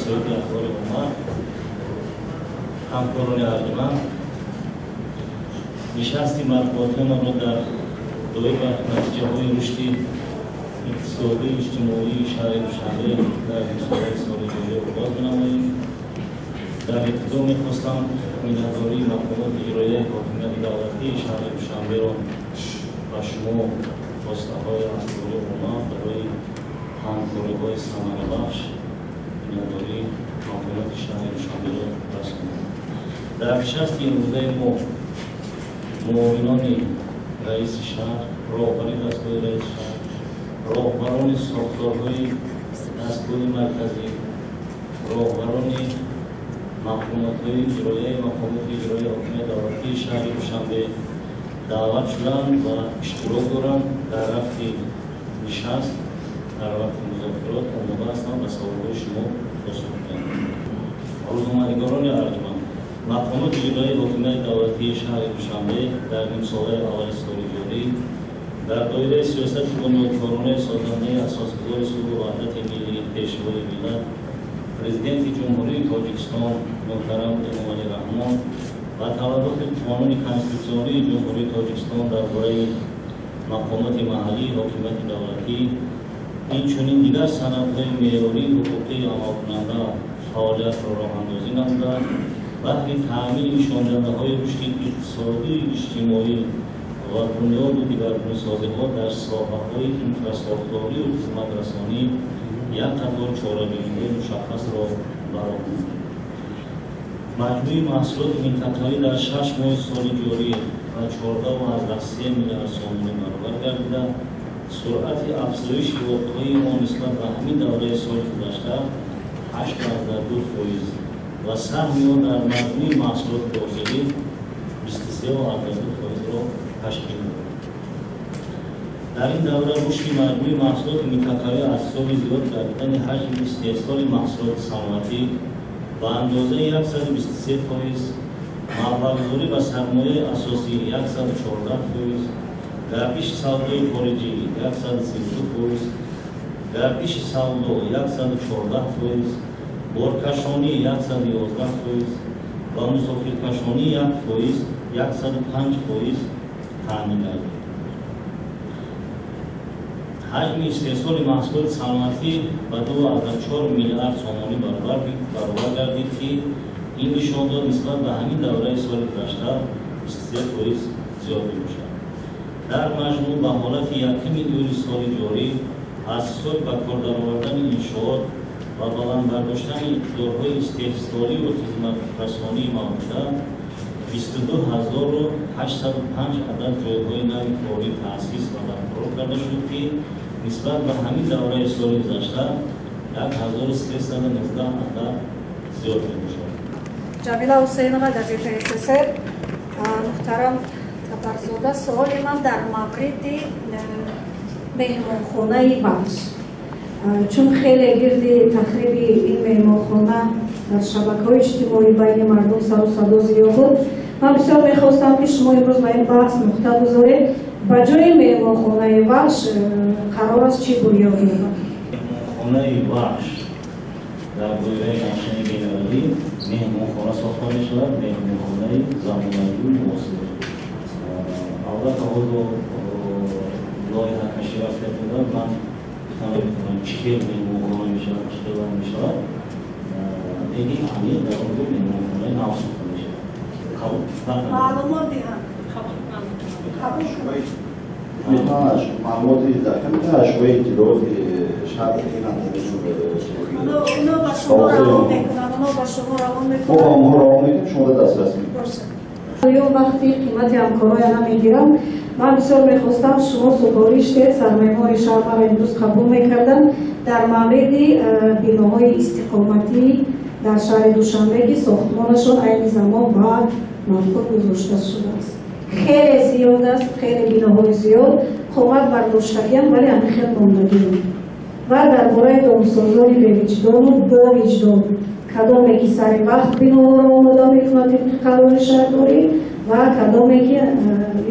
وسایل اخبار امت، همکاران ارجمند، نشست مطبوعاتی ما را در دوره نتیجه‌های رشد اقتصادی اجتماعی شهر دوشنبه در سال جاری آغاز بنماییم. در ابتدا می‌خواستم میان‌داری مقامات اجرایی حاکمیت دولتی شهر دوشنبه را و شما خواسته‌های اخبار امت برای همکاری‌های ثمره‌بخش میان‌داری مقامات شهر دوشنبه را رسم کنیم. در نشست امروزه ما معاونان رئیس شهر، راهبری دستگاه رئیس شهر، راهبران ساختارهای دستگاه مرکزی، راهبران مقامات‌های اجرایی حاکمیت دولتی شهر دوشنبه دعوت شدند و اشتراک دارند در رفت نشست، در رفت مذاکرات آماده هستند و سوال‌های شما پاسخ می‌دهند. روزنامه‌نگاران ارجمند، مقامات اجرایی حاکمیت دولتی شهر دوشنبه در نیم ساله اول سال جاری در دایره سیاست بنیادکارانه سازنده اساسگذار صلح و وحدت ملی پیشروی ملت پرزیدنت جمهوری تاجیکستان محترم امامعلی رحمان و توافق قانون کنستیتوسیونی جمهوری تاجیکستان درباره مقامات محلی حاکمیت دولتی اینچنین دیگر سندهای معیاری حقوقی عملکننده فعالیت را راه‌اندازی نموده بهر تأمین نشان‌دهنده‌های رشد اقتصادی اجتماعی و بنیاد و دیگرگونه‌سازی‌ها در ساحه‌های اینفراساختاری و خدمت‌رسانی یک قطار چاره‌جویی مشخص را برآورد. مجموع محصولات منطقه‌ای در 6 ماه سال جاری و 14.3 میلیارد سوم برابر گردیده، سرعت افزایش واقعی آن نسبت به همین دوره سال گذشته 8.2% و سهم آن در مجموع محصولات داخلی 23.2% را تشکیل می‌دهد. در این دوره رشد مجموع محصولات منطقه‌ای از سال زیاد گردیدن حجم استحصال محصولات صنعتی به اندازه 123%، مبلغ‌گذاری به سرمایه اساسی 114%، گردش سودای خارجی 132%، گردش سودا 114%، بارکشانی 111% و مسافرکشانی 105% تأمین گردید. حجم استحصال محصولات صنعتی به 2.4 میلیارد سوم برابر گردید که این نشان داد نسبت به همین دوره سال گذشته 23% زیاد می‌باشد. در مجموع به حالت یکم دیول سال جاری از سال به کار درآوردن انشاءات و بلند برداشتن اقدارهای استحصالی و خدمت‌رسانی موجوده 22,805 عدد جایگاه نوی کاری تأسیس و برقرار کرده شد که نسبت به همین دوره سال گذشته 1,319 عدد زیاد می‌باشد. جمیله حسینова газета СССР. محترم تبرزاده، سوال من در مورد مهمانخانه بخش، چون خیلی گرد تخریب این مهمانخانه در شبکه‌های اجتماعی بین مردم سر و صدا زیاد بود. من بسیار می‌خواستم که شما امروز به این بحث نقطه بگذارید. به جای مهمانخانه بخش قرار است چی بنیاد بشود؟ مهمانخانه بخش در دایره نقشه بین‌المللی مهمانخانه ساخته می‌شود، مهمانخانه زمانه‌ای معاصر. البته حالا لایحه کشی رفته بوده، من می‌تونم چهل مهمانخانه می‌شود، چهل می‌شود. دیگه همین در اون مهمانخانه نو ساخته می‌شود. معلومات دهند. معلوماتی در کمیته اشوای اطلاعات شهر این اونا به شما روان میکنن، خب آنها روان میکنم، شما دسترس میکنم. یا وقتی قیمت همکارای انا میگیرم، من بسیار میخواستم شما سپارش دهید سرمایه‌های شهر را امروز قبول میکردن در مورد بناهای استقامتی در شهر دوشنبه که ساختمانشان عین زمان بعد مفقود گذاشته شده است. خیلی زیاد است، خیلی بناهای زیاد قامت برداشتگی هم، ولی همین خیلی ماندگی و درباره دامسازان به وجدان و با وجدان کدامی که سر وقت بناها را آماده میکند طبق قانون شهرداری و کدامی که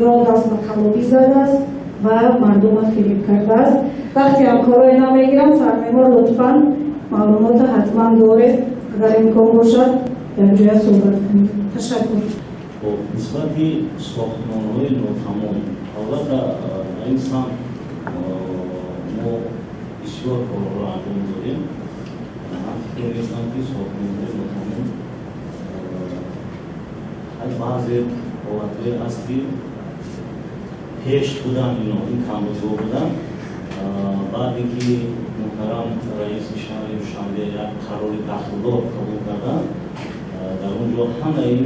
یا دست به خلابی زده است و مردم فریب کرده است. وقتی همکارای نمیگیرن سرمایه‌ها لطفاً маълумот ҳатман доред. Агар имкон бошад якҷоя суҳбат кунед. Ташаккур. нисбати сохтмонҳои нотамом албатта дар ин самт мо бисёр корҳоро анҷом додем. ман фикр мекунам ки сохтмонҳои нотамом баъзе ҳолатҳое ҳаст ки пеш будан ин камбудҳо будан. баъде ки муҳтарам раиси шаҳри душанбе як қарори дахлдор қабул карданд, дар он ҷо ҳамаи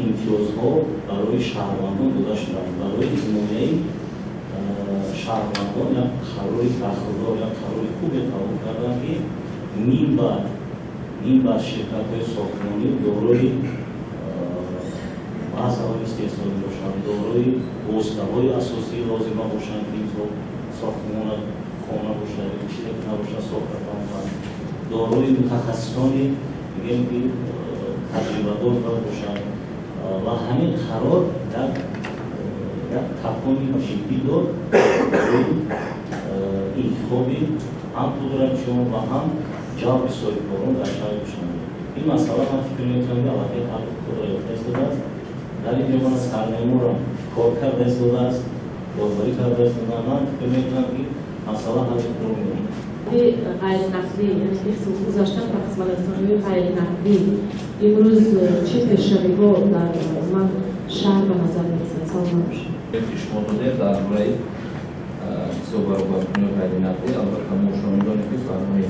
имтиёзҳо барои шаҳрвандон дода шуданд. барои ҳимояи шаҳрвандон як қарори дахлдор, як қарори хубе қабул карданд ки ним баъд ширкатҳои сохтмонӣ дорои баъзаҳои истеҳсолӣ бошанд, дорои воситаҳои асосии лозима бошанд ки сохтмона хона бошад, чизе ки набошад сохта тавонанд, дорои мутахассисони мегӯем ки таҷрибадор бошанд ва ҳамин қарор як такони ҷиддӣ дод барои интихоби ҳам пудратчиён ва ҳам ҷалби соҳибкорон дар шаҳри душанбе. ин масъала ман фикр мекунам ки аллакай ҳал худро ёфта истодааст. дар ин ҷо ман сармайморо кор карда истодааст, дорбарӣ карда истодам. ман фикр мекунам ки масъала ҳалли худро меёбад. غیرنقدی یعنی گذاشتن به خدمت‌رسانی غیرنقدی امروز چه پیشروی‌ها در من شهر به نظر می‌رسد؟ سلام باشه. شما داده در برای صحبت‌های غیرنقدی البته ما شاهدانی که برنامه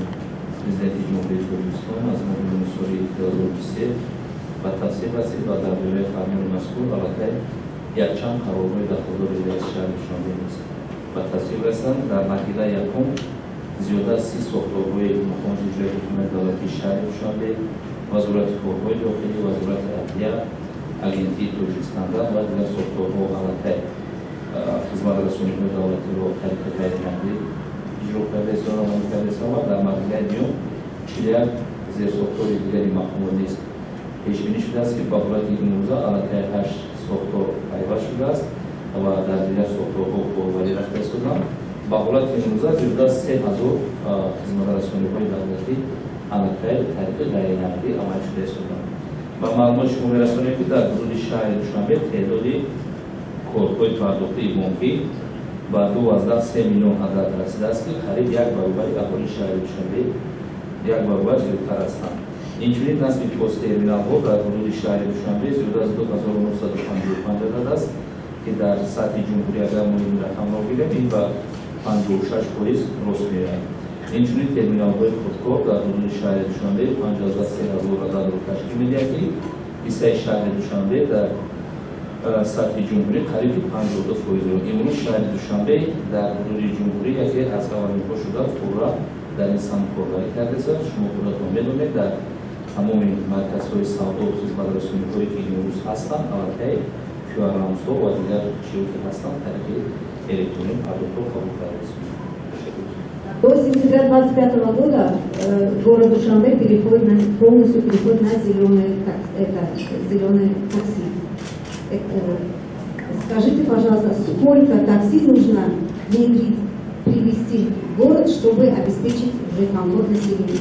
وزارت جمهوری ترکمنستان از ماه سال 2023 و تصویب است و در دوره فرمان مذکور البته یک چند قرارداد داخلی ریاست شهر دشنبه است. و تصویب هستند در مرحله یکم زیاده از 30 ساختارهای مقام اجرایی حکومت دولتی شهر دشنبه، وزارت کارهای داخلی، وزارت عدلیه، اگنتی ترکمنستان و دیگر ساختارها البته خدمت رسانی‌های دولتی را طریق غیرنقدی اجرا کرده است و عمل کرده است و در مرحله دوم 41 زیرساختار دیگری مقام نیست. پیش بینی شده است که با صورت امروزه البته 8 ساختار پیوست شده است و در دیگر ساختارها کاربری رفته شدند. با حالت امروزه زیاده از 3000 خدمت رسانی‌های دولتی البته طریق غیرنقدی عمل شده شدند. و معلومات شما می‌رسانید که در حدود شهر دشنبه تعداد کارهای پرداخته بانکی با 12 میلیون عدد رسیده است که قریب یک برابر اهالی شهر دشنبه یک برابر زیادتر هستند. اینجوری نصب پست ترمینال‌ها در حدود شهر دشنبه زیاده از 2955 عدد است که در سطح جمهوری اگر ما این رقم را بگیریم این به 56% رشد می‌یابد. اینجوری ترمینال‌های خودکار در حدود شهر دشنبه 53000 عدد را تشکیل می‌دهد که بیشتر شهر دشنبه در سطح جمهوری قریب 52% را. امروز شهر دشنبه در حدود جمهوری یکی از قوانین‌ها شده فورا در این سمت کاربری کرده است. شما خودتان می‌دانید در تمام مرکزهای سودا و خدمت رسانی‌هایی که امروز هستند البته QR رمزها و دیگر چیزی که هستند طریق الکترونیک پرداخت قبول کرده است. До сентября 2025 года город Душанбе полностью переходит на зеленое такси. Скажите, пожалуйста, сколько такси нужно внедрить, привести в город, чтобы обеспечить уже комфорт населения?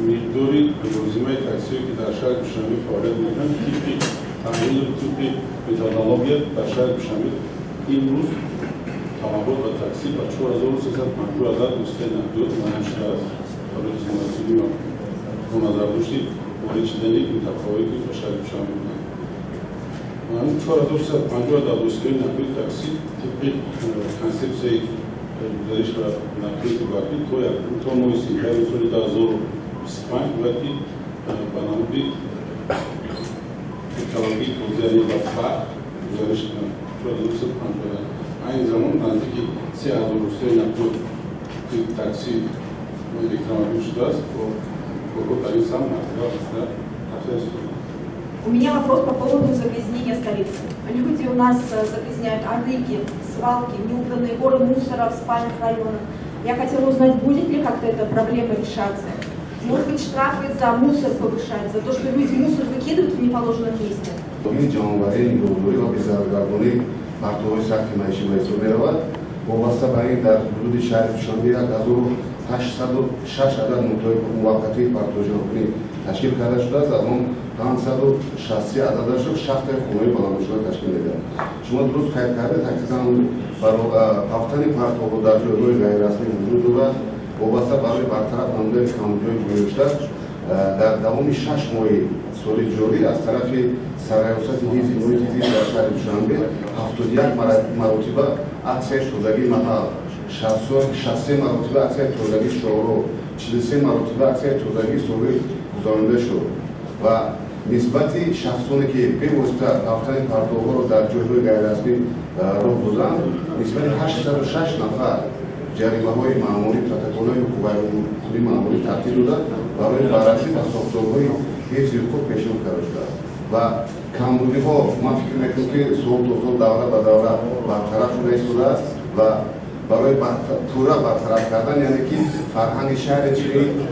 مقداری لازمه تاکسی که در شهر دشنبه فعالیت میکنند تیپی تعیین تیپی متداول در شهر دشنبه این روز تمام با تاکسی با 4350 عدد مستند نقلیات منتشر شده است. برای خدمت‌رسانی و نظر داشتید وارد شدن متفاوتی در شهر دشنبه بودند. من 4350 عدد مستند نقلیات تاکسی تیپی کنسپسی گزارش و نقلیات واقعی تو نوعی سیستم سالی 2025 وقتی برنامه اکولوژی توزیع و فرق گزارش کردن 4350 این زمان نزدیک 3000 روسیه نقلیات تاکسی электромобиль شده است و در این سمت نقلیات است. У меня вопрос по поводу загрязнения столицы. Люди у нас загрязняют арыки, свалки, неубранные горы мусора в спальных районах. Я хотела узнать, будет ли как-то эта проблема решаться. Может быть, штрафы за мусор повышать, за то, что люди мусор выкидывают в неположенном месте. მარტო ეს საქმე მაიში მაიწერება. მოვასაბარი და რუდი შარი შამბია გაზურო 806 عدد موقتی پارتوژنی تشکیل کرده شده است. از اون 560 عددش رو شخص خونه بلند شده تشکیل میده. شما درست قید کردید تقریبا برای رفتن پرتاب در جایگاه غیر رسمی وجود دارد. وابسته برای برطرف نمودن کمبودهای گذشته در دوام 6 ماه سال جاری از طرف سرایوسط حزب محیط زیست در شهر دوشنبه 71 مرتبه اکسای تازگی محل 63 مرتبه اکسای تازگی شورو 43 مرتبه اکسای تازگی صبح گذرانده شد و نسبت شخصانی که به واسطه رفتن پرتاب‌ها را در جایگاه غیررسمی راه دادند نسبت 806 نفر جریمه‌های معمولی پروتکل‌های حقوقی معمولی ترتیب داده برای بررسی و ساختارهای حفظ حقوق پیشنهاد کرده شده و کمبودی‌ها ما فکر می‌کنیم که سال تا سال دوره به دوره برطرف شده ایستاده است و برای پورا برطرف کردن یعنی که فرهنگ شهر چی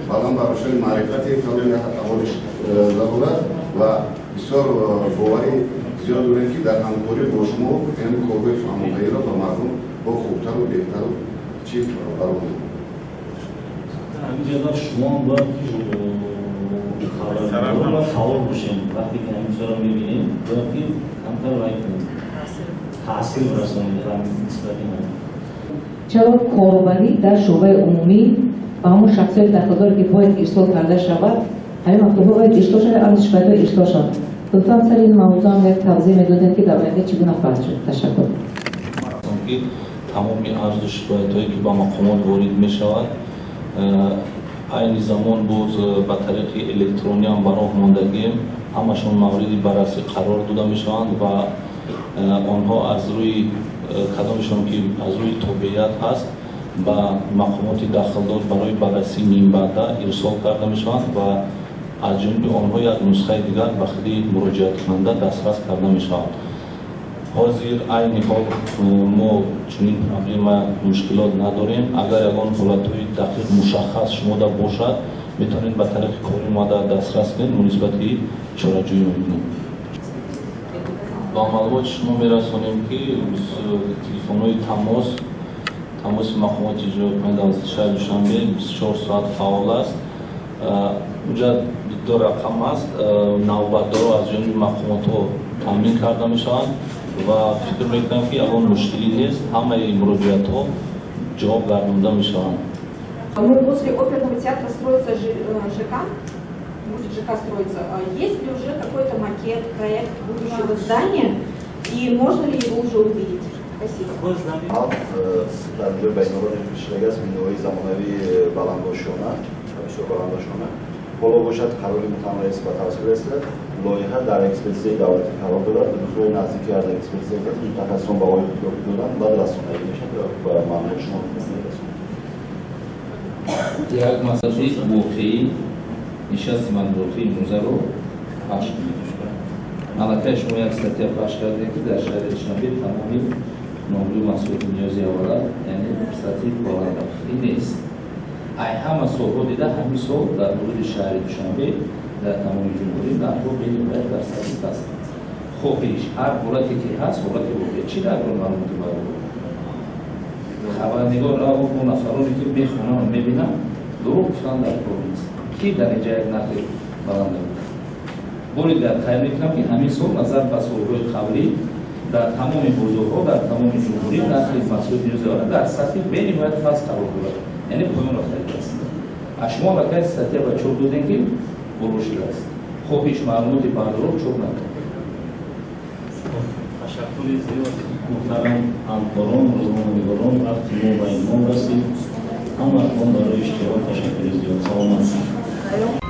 بالام برای معرفت کامل اولش ضرورت و بسیار باوری زیاد داریم که در همکاری با شما این کارهای فهماندهی را به مردم با خوبتر و بهتر چیز برای همینجا شما باید خبرنگار و فعال باشیم. وقتی که همین را می‌بینیم باید کمتر رای کنیم تاثیر برسانیم در نسبت این چرا کارآوری در شعبه عمومی و همون شخصیت داخلداری که باید ارسال کرده شود همین مکتوب‌ها باید ارسال شده ارزش باید ارسال شد. لطفاً سر این موضوع هم یک توضیح می‌دادید که در آینده چگونه خواهد شد. تشکر. تمامی ارزش بایدهایی که با مقامات وارد می‌شود این زمان بود به طریق الکترونی هم برای ماندگی همشون موردی بررسی قرار داده می‌شوند و آنها از روی کدامشون که از روی تابعیت هست با مقامات داخلدار برای بررسی نیم بعده ارسال کرده می‌شوند و از جمله آنها یک نسخه دیگر به خود مراجعت کننده دسترس کرده می‌شوند. حاضر عین حال ما چنین پروبلم مشکلات نداریم. اگر یگان حالت‌های دقیق مشخص شده باشد میتونید به طریق کاری ما دسترس کنید مناسبت چاره‌جویی می‌کنیم. با معلومات شما می‌رسانیم که تلفن‌های تماس مقامات اجرایی کننده از شهر دوشنبه 24 ساعت فعال است. اونجا دو رقم است نوبت‌دار از جمله مقامات‌ها تامین کرده می‌شوند و فکر می‌کنم که اون مشکلی نیست همه مراجعات‌ها جواب گردانده می‌شوند. После оперного театра строится ЖК, будет ЖК строиться. Есть ли уже какой-то макет, проект будущего здания и можно ли его уже увидеть? Спасибо. در اینجا بین‌المللی پیشرفت است بینایی زمانوی بلنداشانه بسیار بلنداشانه بالا باشد قراری متمرکز و توسط رسد لایحه در اکسپرتیزه دولتی قرار دارد به صورت نزدیکی از اکسپرتیزه متخصصان به آقای دکتر دادن بعد رسانه‌ای میشه و ممنون شما یک مسئله واقعی نشست مطبوعاتی موزه رو پخش کنید. البته شما یک استاتیا پخش کردید که در شهر دوشنبه تمامی ناملو مسئول نیازی اولاد یعنی استاتیک بالا این نیست. ای همه سال‌ها دیده همین سال در مورد شهر دوشنبه در تمام جمهوری در رو بین باید در استاتیک است. خوبیش هر حالتی که هست حالت واقعی چی در اون معلومات باید خبرنگار را اون نفرانی که میخونن و میبینن دروغ گفتن در پروینس کی در اینجا یک نقل بلنده بود. بوری در خیلی میکنم که همین سال نظر به سالهای قبلی در تمام بزرگها در تمام جمهوری نقل مسئول نیوزی آره در سطح بینی باید فرض قرار دارد یعنی پایان را خیلی است. شما وقتی سطح و چوب دادین که بروشی است خب هیچ معلوماتی بردارو چوب ندارد. تشکر زیاد محترم همکاران روزنامه‌نگاران وقتی ما به این رسید همه برای اشتراک تشکر زیاد سلامت